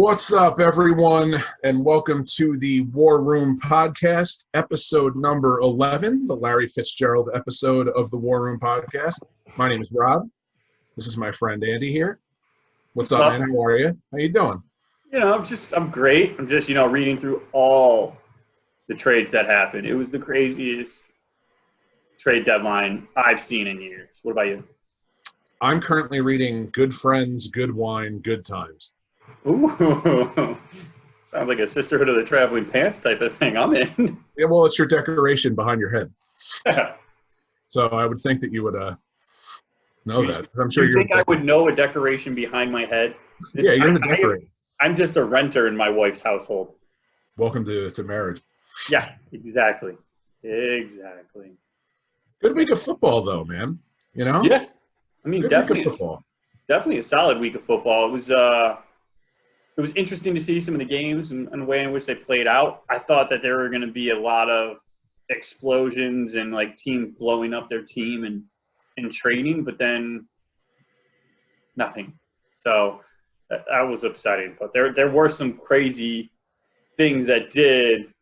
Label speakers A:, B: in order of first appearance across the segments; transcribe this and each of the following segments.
A: What's up, everyone, and welcome to the War Room Podcast, episode number 11, the Larry Fitzgerald episode of the War Room Podcast. My name is Rob. This is my friend Andy here. What's up, man? How are you? How you doing?
B: I'm great. I'm just, reading through all the trades that happened. It was the craziest trade deadline I've seen in years. What about you?
A: I'm currently reading Good Friends, Good Wine, Good Times.
B: Ooh, sounds like a Sisterhood of the Traveling Pants type of thing. I'm in.
A: Yeah, well, it's your decoration behind your head. So I would think that you would know that. I'm sure
B: you think I would know a decoration behind my head?
A: Yeah, you're the decorator.
B: I'm just a renter in my wife's household.
A: Welcome to marriage.
B: Yeah, exactly. Exactly.
A: Good week of football, though, man.
B: Yeah. I mean,
A: Good
B: definitely a solid week of football. It was interesting to see some of the games and the way in which they played out. I thought that there were going to be a lot of explosions and like teams blowing up their team and training, but then nothing. So that was upsetting. But there were some crazy things that did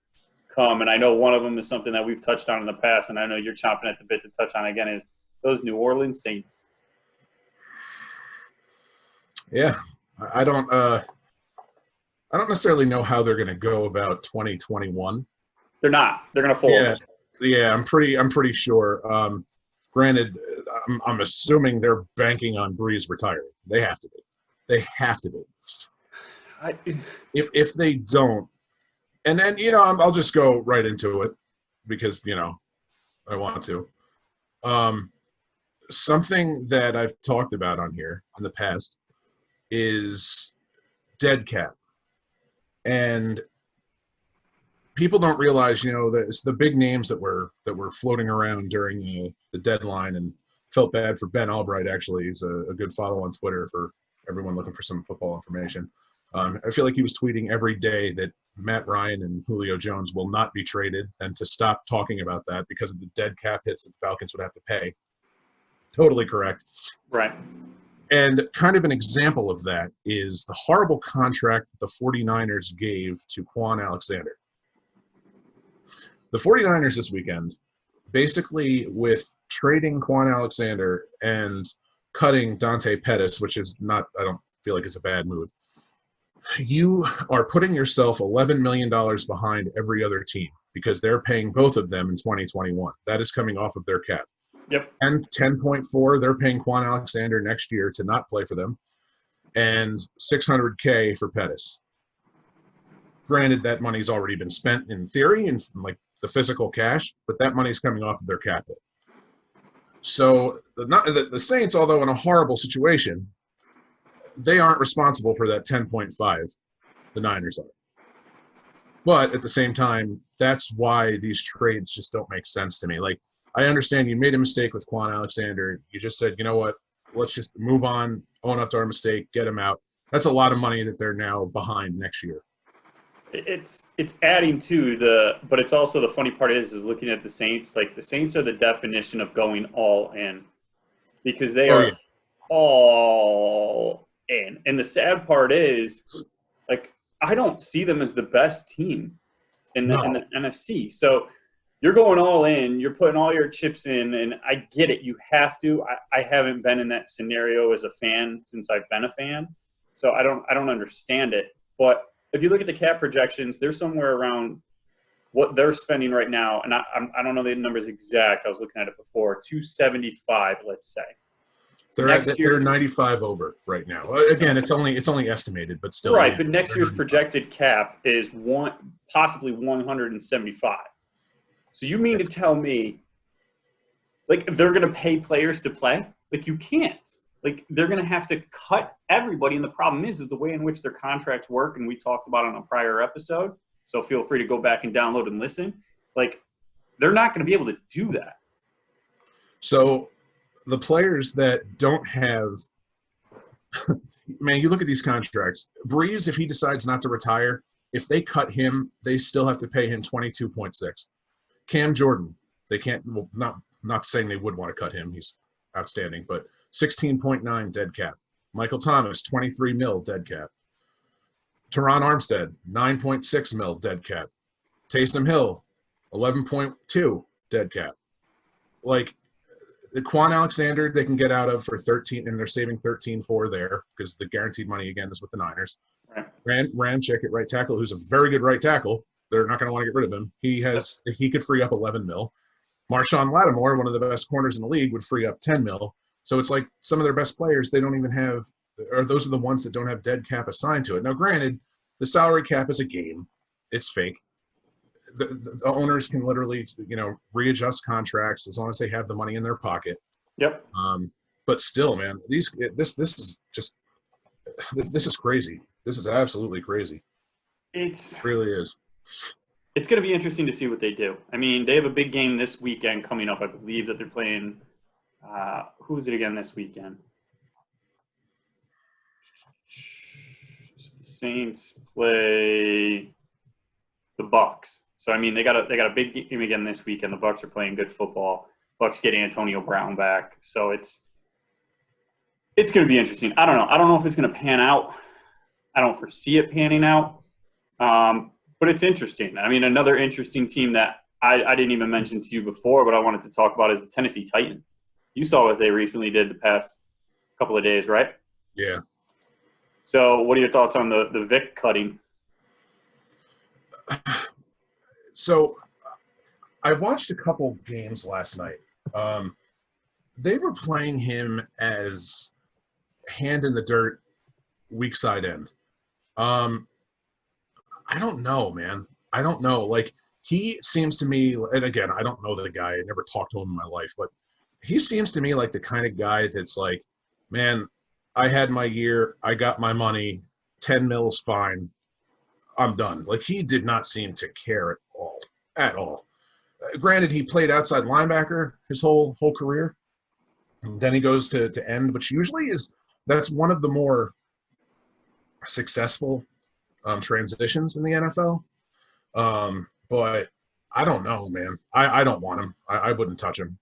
B: come, and I know one of them is something that we've touched on in the past, and I know you're chomping at the bit to touch on again, is those New Orleans Saints.
A: Yeah, I don't necessarily know how they're going to go about 2021.
B: They're not. They're going to fold.
A: Yeah. I'm pretty sure. Granted, I'm assuming they're banking on Breeze retiring. They have to be. If they don't, and then I'll just go right into it because I want to. Something that I've talked about on here in the past is dead cap. And people don't realize, that it's the big names that were floating around during the deadline, and felt bad for Ben Albright. Actually, he's a good follow on Twitter for everyone looking for some football information. I feel like he was tweeting every day that Matt Ryan and Julio Jones will not be traded, and to stop talking about that because of the dead cap hits that the Falcons would have to pay. Totally correct.
B: Right.
A: And kind of an example of that is the horrible contract the 49ers gave to Quan Alexander. The 49ers this weekend, basically with trading Quan Alexander and cutting Dante Pettis, which is not, I don't feel like it's a bad move, you are putting yourself $11 million behind every other team because they're paying both of them in 2021. That is coming off of their cap.
B: Yep.
A: And 10.4, they're paying Quan Alexander next year to not play for them, and $600K for Pettis. Granted, that money's already been spent in theory and like the physical cash, but that money's coming off of their cap hit. So the Saints, although in a horrible situation, they aren't responsible for that 10.5. The Niners are. But at the same time, that's why these trades just don't make sense to me. Like, I understand you made a mistake with Quan Alexander. You just said, you know what, let's just move on, own up to our mistake, get him out. That's a lot of money that they're now behind next year.
B: It's adding to but it's also the funny part is looking at the Saints. Like, the Saints are the definition of going all in because they are all in. And the sad part is, like, I don't see them as the best team in the NFC. So you're going all in, you're putting all your chips in, and I get it. You have to. I haven't been in that scenario as a fan since I've been a fan, so I don't understand it. But if you look at the cap projections, they're somewhere around what they're spending right now, and I don't know the numbers exact. I was looking at it before, 275, let's say.
A: They're 95 over right now. Again, it's only estimated, but still.
B: Right, but next year's projected cap is possibly 175. So you mean to tell me, like, they're going to pay players to play? Like, you can't. Like, they're going to have to cut everybody. And the problem is the way in which their contracts work, and we talked about it on a prior episode, so feel free to go back and download and listen. Like, they're not going to be able to do that.
A: So the players that don't have – man, you look at these contracts. Breeze, if he decides not to retire, if they cut him, they still have to pay him $22.6. Cam Jordan, they can't. Well, not saying they would want to cut him. He's outstanding, but 16.9 dead cap. Michael Thomas, 23 mil dead cap. Teron Armstead, 9.6 mil dead cap. Taysom Hill, 11.2 dead cap. Like, the Quan Alexander they can get out of for 13, and they're saving 13 there because the guaranteed money again is with the Niners.
B: Right.
A: Ramczyk at right tackle, who's a very good right tackle. They're not going to want to get rid of him. He could free up 11 mil. Marshawn Lattimore, one of the best corners in the league, would free up 10 mil. So it's like some of their best players, they don't even have, or those are the ones that don't have dead cap assigned to it. Now, granted, the salary cap is a game. It's fake. The owners can literally, readjust contracts as long as they have the money in their pocket.
B: Yep.
A: But still, man, this is crazy. This is absolutely crazy.
B: It
A: really is.
B: It's going to be interesting to see what they do. I mean, they have a big game this weekend coming up. I believe that they're playing. Who is it again this weekend? The Saints play the Bucks. So I mean, they got a big game again this weekend. The Bucks are playing good football. Bucks get Antonio Brown back, so it's going to be interesting. I don't know. I don't know if it's going to pan out. I don't foresee it panning out, but it's interesting. I mean, another interesting team that I didn't even mention to you before, but I wanted to talk about is the Tennessee Titans. You saw what they recently did the past couple of days, right?
A: Yeah.
B: So what are your thoughts on the Vic cutting?
A: So I watched a couple games last night. They were playing him as hand in the dirt, weak side end. I don't know, man. I don't know. Like, he seems to me, and again, I don't know the guy. I never talked to him in my life, but he seems to me like the kind of guy that's like, man, I had my year. I got my money. 10 mil's fine. I'm done. Like, he did not seem to care at all. Granted, he played outside linebacker his whole career. And then he goes to end, which usually that's one of the more successful transitions in the NFL. But I don't know, man. I don't want him. I wouldn't touch him.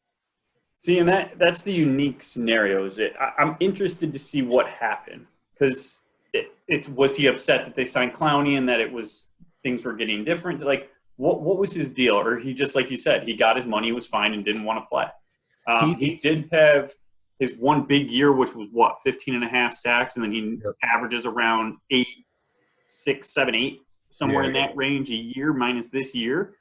B: See, and that's the unique scenarios. I'm interested to see what happened because was he upset that they signed Clowney and that things were getting different? Like, what was his deal? Or he just, like you said, he got his money, was fine, and didn't want to play. He did have his one big year, which was 15 and a half sacks, and then he averages around 8, 6, 7, 8, somewhere in that range a year minus this year.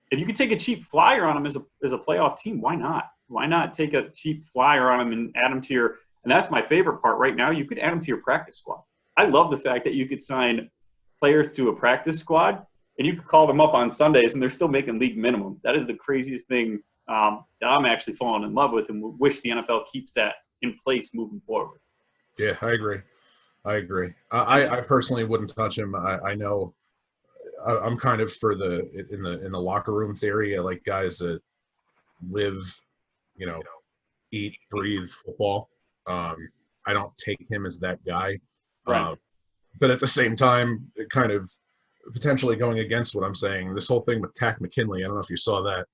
B: If you could take a cheap flyer on him as a playoff team, why not? Why not take a cheap flyer on him and add him to your – and that's my favorite part right now. You could add him to your practice squad. I love the fact that you could sign players to a practice squad, and you could call them up on Sundays, and they're still making league minimum. That is the craziest thing that I'm actually falling in love with, and wish the NFL keeps that in place moving forward.
A: Yeah, I agree. I personally wouldn't touch him. I know I'm kind of for in the locker room theory. I like guys that live, eat, breathe football. I don't take him as that guy.
B: Right.
A: But at the same time, it kind of potentially going against what I'm saying, this whole thing with Takk McKinley, I don't know if you saw that.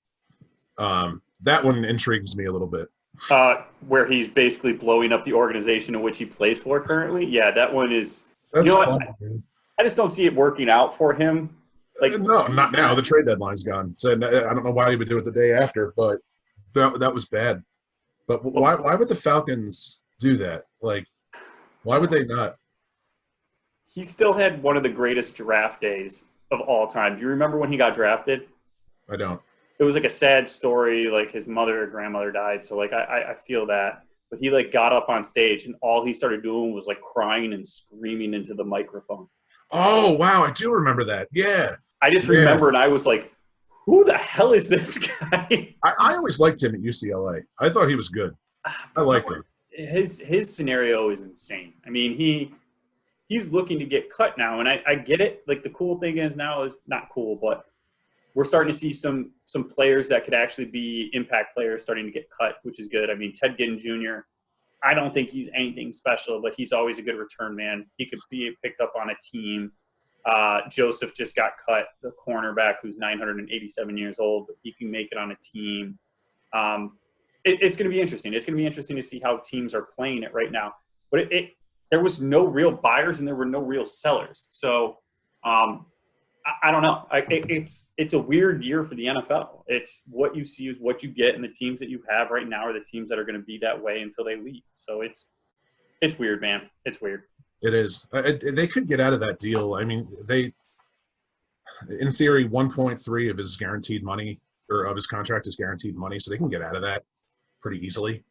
A: That one intrigues me a little bit.
B: Where he's basically blowing up the organization in which he plays for currently. Yeah, that one is –
A: That's
B: what?
A: fun,
B: I just don't see it working out for him. Like,
A: no, not now. The trade deadline's gone. So I don't know why he would do it the day after, but that was bad. But why would the Falcons do that? Like, why would they not?
B: He still had one of the greatest draft days of all time. Do you remember when he got drafted?
A: I don't.
B: It was like a sad story. Like, his mother or grandmother died. So, like, I feel that. But he, like, got up on stage, and all he started doing was, like, crying and screaming into the microphone.
A: Oh, wow. I do remember that. Yeah.
B: I just remember, and I was like, who the hell is this guy?
A: I always liked him at UCLA. I thought he was good. I liked him.
B: His scenario is insane. I mean, he's looking to get cut now, and I get it. Like, the cool thing is now is not cool, but we're starting to see some players that could actually be impact players starting to get cut, which is good. I mean, Ted Ginn Jr., I don't think he's anything special, but he's always a good return man. He could be picked up on a team. Joseph just got cut, the cornerback who's 987 years old, but he can make it on a team. It's going to be interesting. It's going to be interesting to see how teams are playing it right now. But there was no real buyers and there were no real sellers. So I don't know. It's a weird year for the NFL. It's what you see is what you get, and the teams that you have right now are the teams that are going to be that way until they leave. So it's weird, man. It's weird.
A: It is. They could get out of that deal. I mean, in theory, 1.3 of his guaranteed money or of his contract is guaranteed money, so they can get out of that pretty easily.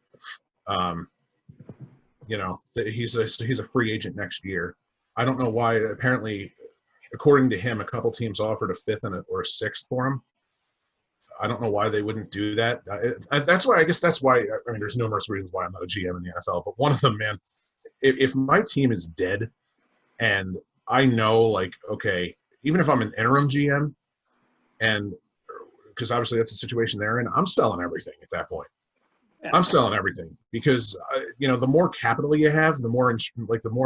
A: He's a free agent next year. I don't know why. Apparently, according to him, a couple teams offered a fifth or a sixth for him. I don't know why they wouldn't do that. That's why. I guess that's why. I mean, there's numerous reasons why I'm not a GM in the NFL, but one of them, man, if my team is dead, and I know, like, okay, even if I'm an interim GM, and because obviously that's the situation they're in, I'm selling everything at that point.
B: Yeah.
A: I'm selling everything because the more capital you have, the more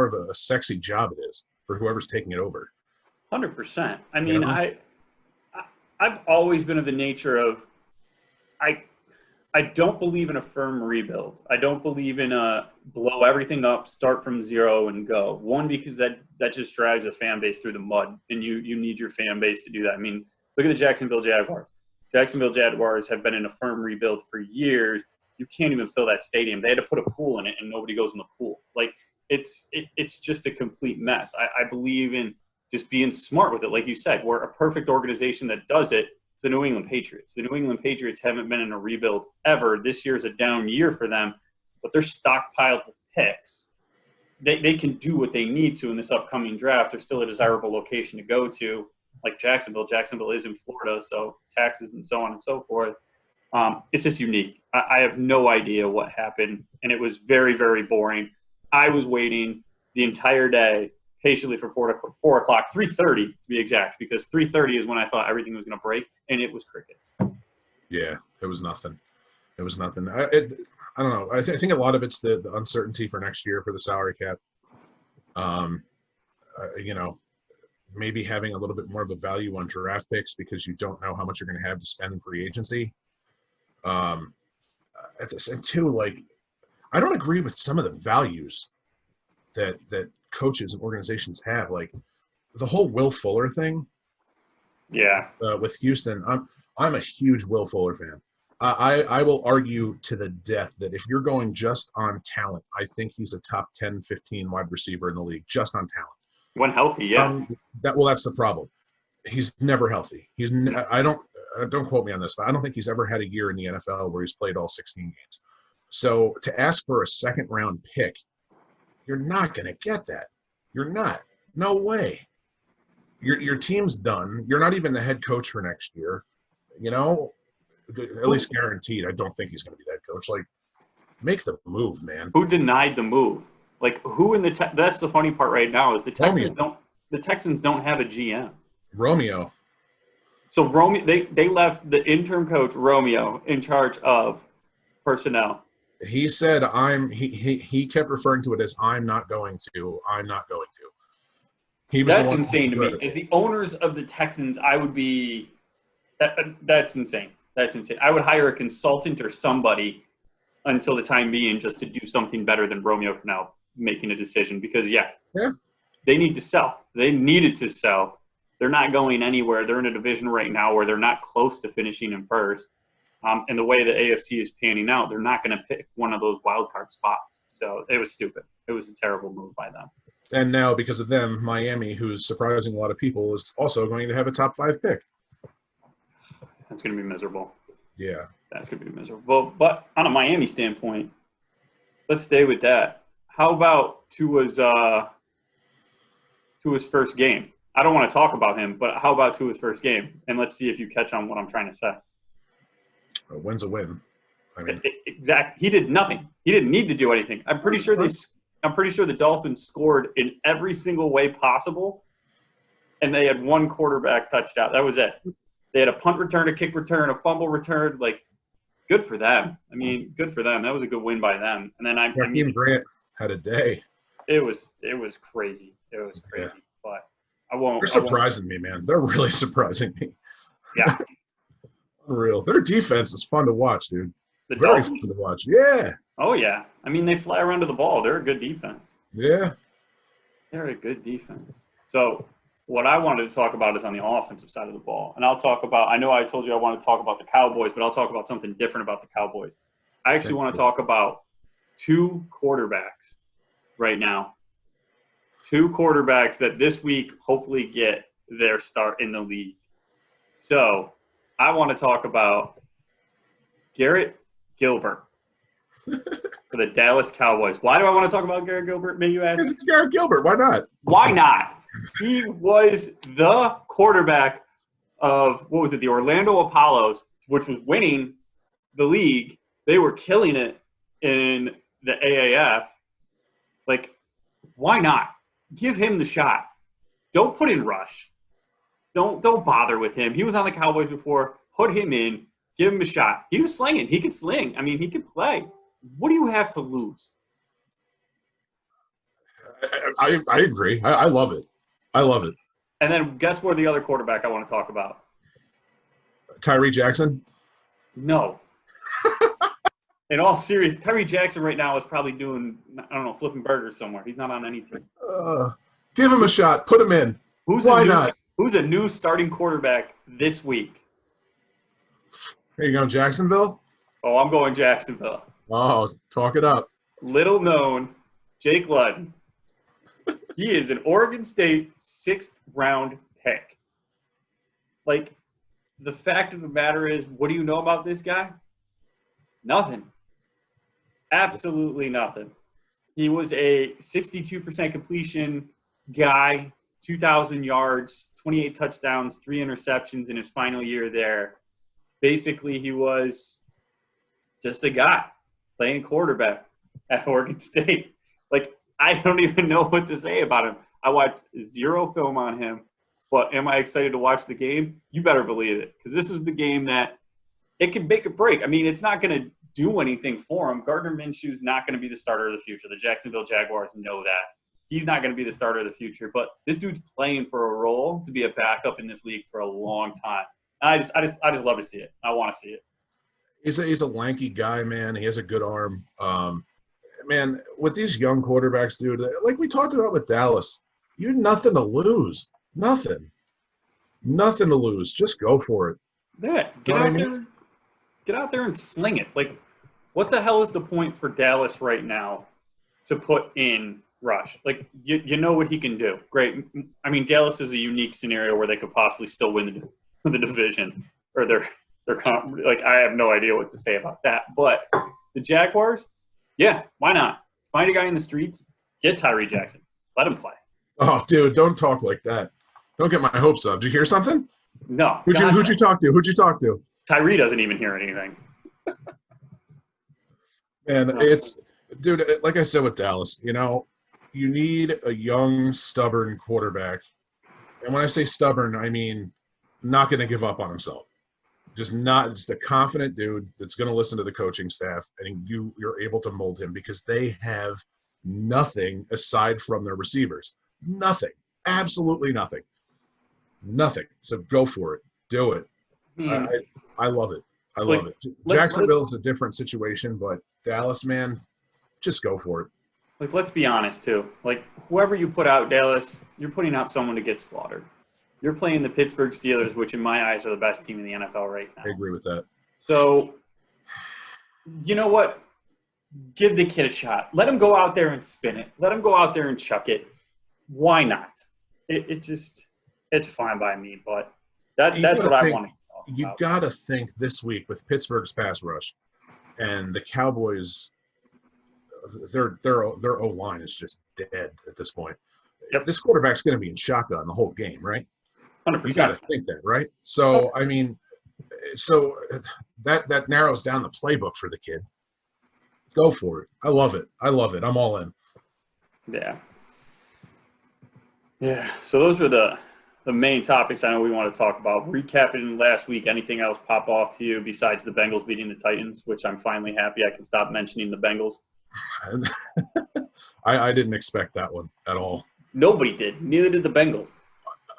A: of a sexy job it is for whoever's taking it over.
B: 100%. I mean, I've always been of the nature of I don't believe in a firm rebuild. I don't believe in a blow everything up, start from zero, and go. One, because that just drives a fan base through the mud, and you need your fan base to do that. I mean, look at the Jacksonville Jaguars. Jacksonville Jaguars have been in a firm rebuild for years. You can't even fill that stadium. They had to put a pool in it, and nobody goes in the pool. Like, it's just a complete mess. I believe in just being smart with it. Like you said, we're a perfect organization that does it. It's the New England Patriots. The New England Patriots haven't been in a rebuild ever. This year is a down year for them, but they're stockpiled with picks. They can do what they need to in this upcoming draft. They're still a desirable location to go to, like Jacksonville. Jacksonville is in Florida, so taxes and so on and so forth. It's just unique. I have no idea what happened, and it was very, very boring. I was waiting the entire day patiently for 4 o'clock, 3:30 to be exact, because 3:30 is when I thought everything was going to break, and it was crickets.
A: Yeah, it was nothing. It was nothing. I don't know. I think a lot of it's the uncertainty for next year for the salary cap. Maybe having a little bit more of a value on draft picks because you don't know how much you're going to have to spend in free agency. At the same too, like, I don't agree with some of the values that coaches and organizations have, like the whole Will Fuller thing.
B: Yeah.
A: With Houston, I'm a huge Will Fuller fan. I will argue to the death that if you're going just on talent, I think he's a top 10, 15 wide receiver in the league just on talent.
B: When healthy, yeah.
A: That's the problem. He's never healthy. Don't quote me on this, but I don't think he's ever had a year in the NFL where he's played all 16 games. So to ask for a second round pick, you're not going to get that. You're not. No way. Your team's done. You're not even the head coach for next year. At least guaranteed. I don't think he's going to be that coach. Like, make the move, man.
B: Who denied the move? Like, who in the that's the funny part right now is the Texans don't have a GM.
A: Romeo.
B: So Romeo, they left the interim coach Romeo in charge of personnel.
A: He said he kept referring to it as I'm not going to.
B: That's insane to me. As the owners of the Texans, I would be that's insane. That's insane. I would hire a consultant or somebody until the time being just to do something better than Romeo Crennel making a decision because they need to sell. They needed to sell. They're not going anywhere. They're in a division right now where they're not close to finishing in first. And the way the AFC is panning out, they're not going to pick one of those wild card spots. So it was stupid. It was a terrible move by them.
A: And now, because of them, Miami, who's surprising a lot of people, is also going to have a top 5 pick.
B: That's going to be miserable.
A: Yeah.
B: That's going to be miserable. But on a Miami standpoint, let's stay with that. How about Tua's first game? I don't want to talk about him, but how about Tua's first game? And let's see if you catch on what I'm trying to say.
A: A win's a win. I mean,
B: exactly. He did nothing. He didn't need to do anything. I'm pretty sure the Dolphins scored in every single way possible, and they had one quarterback touchdown. That was it. They had a punt return, a kick return, a fumble return. Like, good for them. I mean, good for them. That was a good win by them. And then
A: Raheem Grant had a day.
B: It was crazy. It was crazy. Yeah. But I won't.
A: They're surprising me, man. They're really surprising me.
B: Yeah.
A: Unreal. Their defense is fun to watch, dude.
B: Very
A: fun to watch. Yeah.
B: Oh, yeah. I mean, they fly around to the ball. They're a good defense.
A: Yeah.
B: They're a good defense. So what I wanted to talk about is on the offensive side of the ball. And I'll talk about – I know I told you I want to talk about the Cowboys, but I'll talk about something different about the Cowboys. I actually want to talk about two quarterbacks right now. Two quarterbacks that this week hopefully get their start in the league. So I want to talk about Garrett Gilbert for the Dallas Cowboys. Why do I want to talk about Garrett Gilbert, may you ask?
A: Because it's Garrett Gilbert. Why not?
B: Why not? He was the quarterback of, what was it, the Orlando Apollos, which was winning the league. They were killing it in the AAF. Like, why not? Give him the shot. Don't put in Rush. Don't bother with him. He was on the Cowboys before. Put him in. Give him a shot. He was slinging. He could sling. I mean, he could play. What do you have to lose?
A: I agree. I love it. I love it.
B: And then guess where the other quarterback I want to talk about?
A: Tyree Jackson?
B: No. In all seriousness, Tyree Jackson right now is probably doing, I don't know, flipping burgers somewhere. He's not on any team.
A: Give him a shot. Put him in.
B: Why not? Who's a new starting quarterback this week?
A: Here you go, Jacksonville?
B: Oh, I'm going Jacksonville.
A: Oh, talk it up.
B: Little known, Jake Luton. He is an Oregon State 6th-round pick. Like, the fact of the matter is, what do you know about this guy? Nothing. Absolutely nothing. He was a 62% completion guy, 2,000 yards, 28 touchdowns, 3 interceptions in his final year there. Basically, he was just a guy playing quarterback at Oregon State. Like, I don't even know what to say about him. I watched 0 film on him, but am I excited to watch the game? You better believe it, because this is the game that it can make or break. I mean, it's not going to do anything for him. Gardner Minshew's not going to be the starter of the future. The Jacksonville Jaguars know that. He's not going to be the starter of the future, but this dude's playing for a role to be a backup in this league for a long time. I just love to see it. I want to see it.
A: He's a lanky guy, man. He has a good arm. Man, with these young quarterbacks, dude, like we talked about with Dallas, you have nothing to lose. Nothing to lose. Just go for it.
B: Yeah, get out there and sling it. Like, what the hell is the point for Dallas right now to put in Rush? Like, you know what he can do. Great. I mean, Dallas is a unique scenario where they could possibly still win the division, or they're like, I have no idea what to say about that. But the Jaguars, yeah, why not? Find a guy in the streets, get Tyree Jackson, let him play.
A: Oh, dude, don't talk like that. Don't get my hopes up. Did you hear something?
B: No.
A: Who'd you talk to?
B: Tyree doesn't even hear anything.
A: Man, dude, like I said with Dallas, you need a young, stubborn quarterback. And when I say stubborn, I mean not going to give up on himself. Just a confident dude that's going to listen to the coaching staff, and you're able to mold him, because they have nothing aside from their receivers. Nothing. Absolutely nothing. Nothing. So go for it. Do it. I love it. I love it. Jacksonville's a different situation, but Dallas, man, just go for it.
B: Like, let's be honest, too. Like, whoever you put out, Dallas, you're putting out someone to get slaughtered. You're playing the Pittsburgh Steelers, which in my eyes are the best team in the NFL right now.
A: I agree with that. So,
B: you know what? Give the kid a shot. Let him go out there and spin it. Let him go out there and chuck it. Why not? It's fine by me, but that's what I want to talk about.
A: You got to think this week with Pittsburgh's pass rush and the Cowboys, their O-line is just dead at this point. Yep. This quarterback's going to be in shotgun the whole game, right?
B: 100%.
A: You got to think that, right? So, I mean, that narrows down the playbook for the kid. Go for it. I love it. I'm all in.
B: Yeah. Yeah. So those were the main topics I know we want to talk about. Recapping last week, anything else pop off to you besides the Bengals beating the Titans, which I'm finally happy I can stop mentioning the Bengals?
A: I didn't expect that one at all.
B: Nobody did. Neither did the Bengals.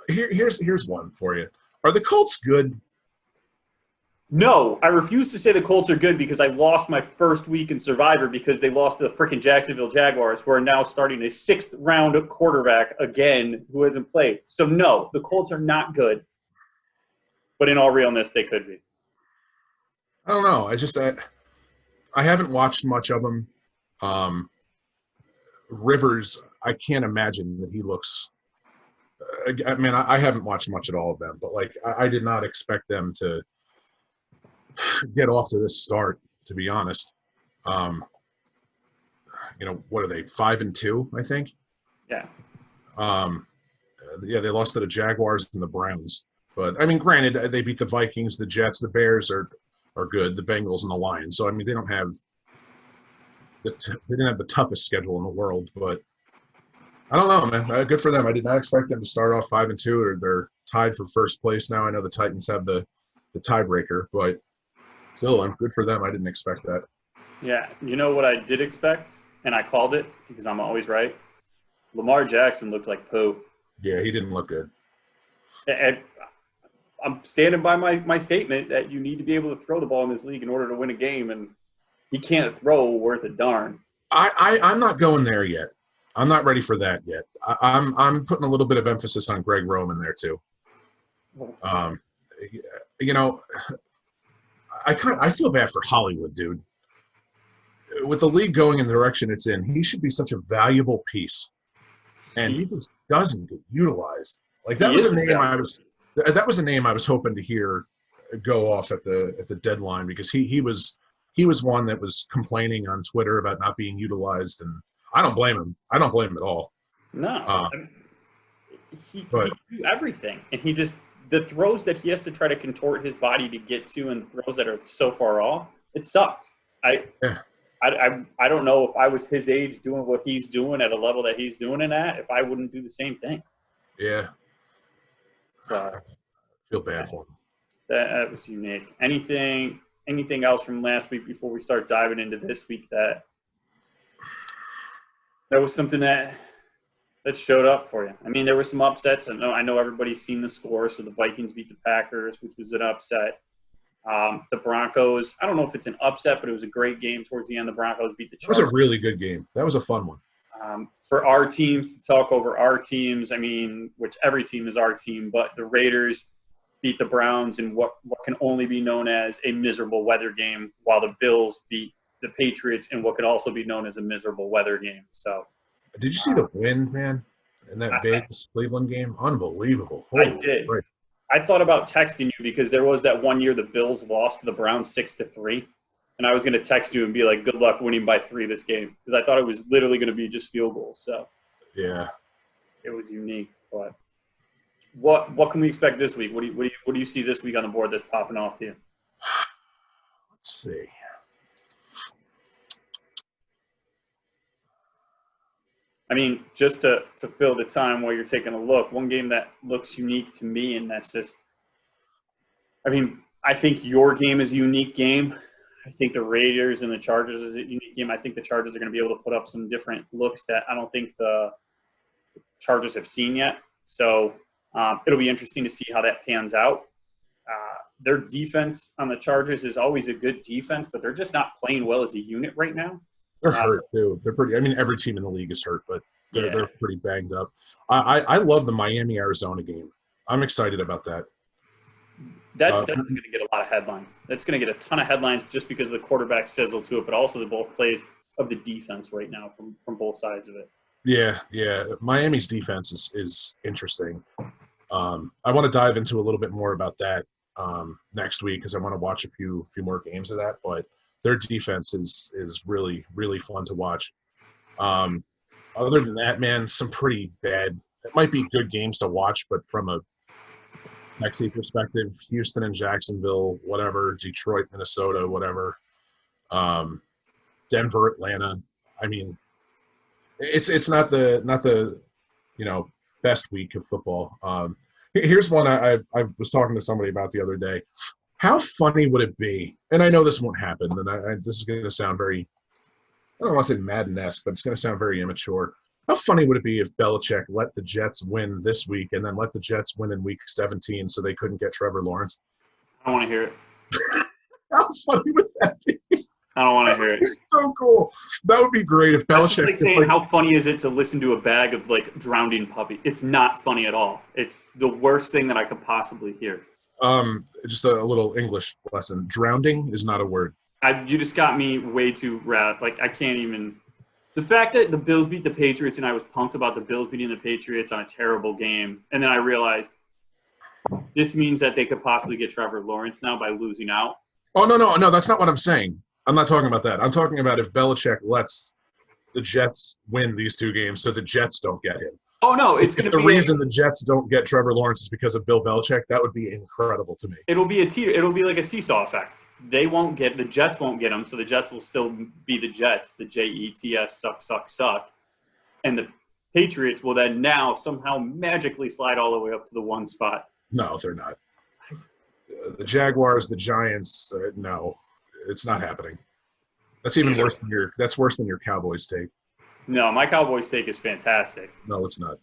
A: Here's one for you. Are the Colts good?
B: No, I refuse to say the Colts are good because I lost my first week in Survivor because they lost to the freaking Jacksonville Jaguars, who are now starting a sixth-round quarterback again who hasn't played. So, no, the Colts are not good. But in all realness, they could be.
A: I don't know. I haven't watched much of him. Um, Rivers, I can't imagine that he looks. I mean, I haven't watched much at all of them, but like I did not expect them to get off to this start. To be honest, um, what are they, 5-2? I think.
B: Yeah.
A: Yeah, they lost to the Jaguars and the Browns. But I mean, granted, they beat the Vikings, the Jets, the Bears are good, the Bengals and the Lions. So I mean, they didn't have the toughest schedule in the world. But I don't know, man. Good for them. I did not expect them to start off 5-2, or they're tied for first place now. I know the Titans have the tiebreaker, but still, I'm good for them. I didn't expect that.
B: Yeah. You know what I did expect, and I called it because I'm always right? Lamar Jackson looked like poo.
A: Yeah, he didn't look good.
B: And I'm standing by my statement that you need to be able to throw the ball in this league in order to win a game, and he can't throw worth a darn.
A: I'm not going there yet. I'm not ready for that yet. I'm putting a little bit of emphasis on Greg Roman there too. You know, I feel bad for Hollywood, dude. With the league going in the direction it's in, he should be such a valuable piece, and he just doesn't get utilized. Like that was a name I was hoping to hear go off at the deadline, because he was one that was complaining on Twitter about not being utilized, and I don't blame him. I don't blame him at all.
B: No, he can do everything, and the throws that he has to try to contort his body to get to, and throws that are so far off, it sucks. I don't know if I was his age doing what he's doing at a level that he's doing it at, if I wouldn't do the same thing.
A: Yeah.
B: So
A: I feel bad for him.
B: That was unique. Anything else from last week before we start diving into this week that was something that showed up for you? I mean, there were some upsets. I know everybody's seen the score. So the Vikings beat the Packers, which was an upset. The Broncos, I don't know if it's an upset, but it was a great game towards the end. The Broncos beat the Chargers.
A: It was a really good game. That was a fun one.
B: For our teams to talk over our teams, I mean, which every team is our team, but the Raiders beat the Browns in what can only be known as a miserable weather game, while the Bills beat the Patriots in what could also be known as a miserable weather game. So,
A: did you see the wind, man, in that Vegas Cleveland game? Unbelievable. Holy
B: I did.
A: Christ.
B: I thought about texting you because there was that one year the Bills lost to the Browns 6-3, and I was going to text you and be like, "Good luck winning by 3 this game," because I thought it was literally going to be just field goals. So,
A: yeah,
B: it was unique. But what can we expect this week? What do you see this week on the board that's popping off to you?
A: Let's see.
B: I mean, just to fill the time while you're taking a look, one game that looks unique to me, and that's just, I mean, I think your game is a unique game. I think the Raiders and the Chargers is a unique game. I think the Chargers are going to be able to put up some different looks that I don't think the Chargers have seen yet. So it'll be interesting to see how that pans out. Their defense on the Chargers is always a good defense, but they're just not playing well as a unit right now.
A: They're hurt too. They're pretty. I mean, every team in the league is hurt, but they're pretty banged up. I love the Miami Arizona game. I'm excited about that.
B: That's definitely going to get a lot of headlines. That's going to get a ton of headlines just because of the quarterback sizzle to it, but also the both plays of the defense right now from both sides of it.
A: Yeah. Miami's defense is interesting. I want to dive into a little bit more about that next week, because I want to watch a few more games of that. But their defense is really, really fun to watch. Other than that, man, some pretty bad. It might be good games to watch, but from a Texas perspective, Houston and Jacksonville, whatever, Detroit, Minnesota, whatever, Denver, Atlanta. I mean, it's not the best week of football. Here's one I was talking to somebody about the other day. How funny would it be? And I know this won't happen, and this is going to sound very, I don't want to say Madden-esque, but it's going to sound very immature. How funny would it be if Belichick let the Jets win this week and then let the Jets win in week 17 so they couldn't get Trevor Lawrence?
B: I want to hear it.
A: How funny would that be?
B: I don't want to hear it.
A: It's so cool. That would be great if
B: That's just
A: Belichick
B: like saying, how funny is it to listen to a bag of like drowning puppy? It's not funny at all. It's the worst thing that I could possibly hear.
A: Just a little English lesson. Drowning is not a word.
B: You just got me way too like I can't even. The fact that the Bills beat the Patriots and I was pumped about the Bills beating the Patriots on a terrible game, and then I realized this means that they could possibly get Trevor Lawrence now by losing out.
A: Oh, no, that's not what I'm saying. I'm not talking about that. I'm talking about if Belichick lets the Jets win these two games so the Jets don't get him.
B: Oh, no, it's going to be
A: the reason the Jets don't get Trevor Lawrence is because of Bill Belichick. That would be incredible to me.
B: It'll be it'll be like a seesaw effect. The Jets won't get him, so the Jets will still be the Jets, the Jets, suck. And the Patriots will then now somehow magically slide all the way up to the one spot.
A: No, they're not. The Jaguars, the Giants, no, it's not happening. That's even worse than your Cowboys take.
B: No, my Cowboys take is fantastic.
A: No, it's not.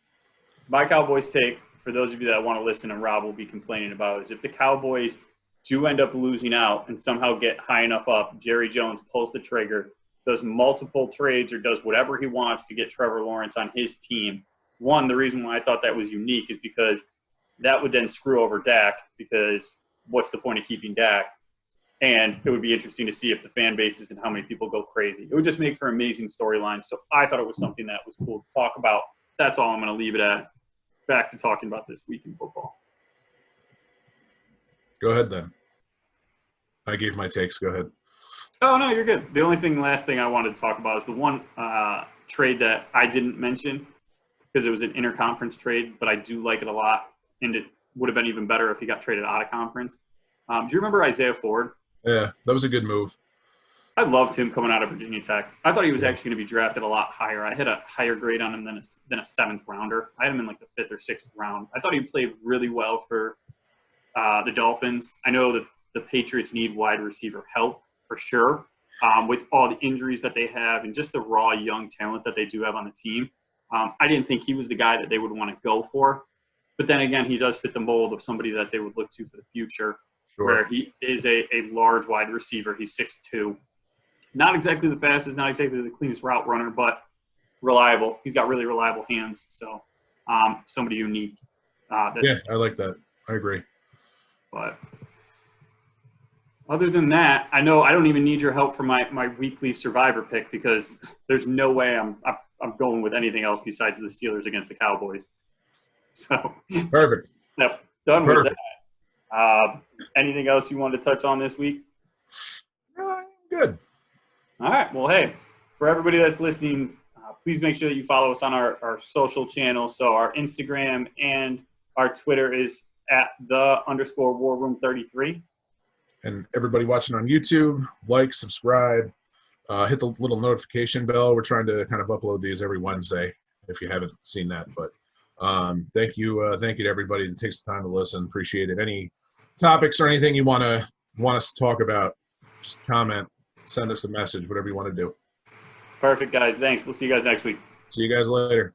B: My Cowboys take, for those of you that want to listen and Rob will be complaining about, is if the Cowboys do end up losing out and somehow get high enough up, Jerry Jones pulls the trigger, does multiple trades or does whatever he wants to get Trevor Lawrence on his team. One, the reason why I thought that was unique is because that would then screw over Dak, because what's the point of keeping Dak? And it would be interesting to see if the fan bases and how many people go crazy. It would just make for amazing storylines. So I thought it was something that was cool to talk about. That's all I'm going to leave it at. Back to talking about this week in football.
A: Go ahead, then. I gave my takes. Go ahead.
B: Oh, no, you're good. The last thing I wanted to talk about is the one trade that I didn't mention because it was an interconference trade, but I do like it a lot, and it would have been even better if he got traded out of conference. Do you remember Isaiah Ford?
A: Yeah, that was a good move.
B: I loved him coming out of Virginia Tech. I thought he was actually going to be drafted a lot higher. I had a higher grade on him than a seventh rounder. I had him in like the fifth or sixth round. I thought he played really well for the Dolphins. I know that the Patriots need wide receiver help for sure, with all the injuries that they have and just the raw young talent that they do have on the team. I didn't think he was the guy that they would want to go for. But then again, he does fit the mold of somebody that they would look to for the future. Sure. Where he is a large wide receiver. He's 6'2". Not exactly the fastest, not exactly the cleanest route runner, but reliable. He's got really reliable hands. So somebody unique.
A: Yeah, I like that. I agree.
B: But other than that, I know I don't even need your help for my weekly survivor pick because there's no way I'm going with anything else besides the Steelers against the Cowboys. So
A: perfect.
B: Yep, done with that. Anything else you wanted to touch on this week?
A: Good.
B: All right. Well, hey, for everybody that's listening, please make sure that you follow us on our social channels. So our Instagram and our Twitter is at @the_warroom33.
A: And everybody watching on YouTube, like, subscribe, hit the little notification bell. We're trying to kind of upload these every Wednesday if you haven't seen that. But thank you to everybody that takes the time to listen. Appreciate it. Any topics or anything you want us to talk about, just comment, send us a message, whatever you want to do.
B: Perfect, guys. Thanks. We'll see you guys next week.
A: See you guys later.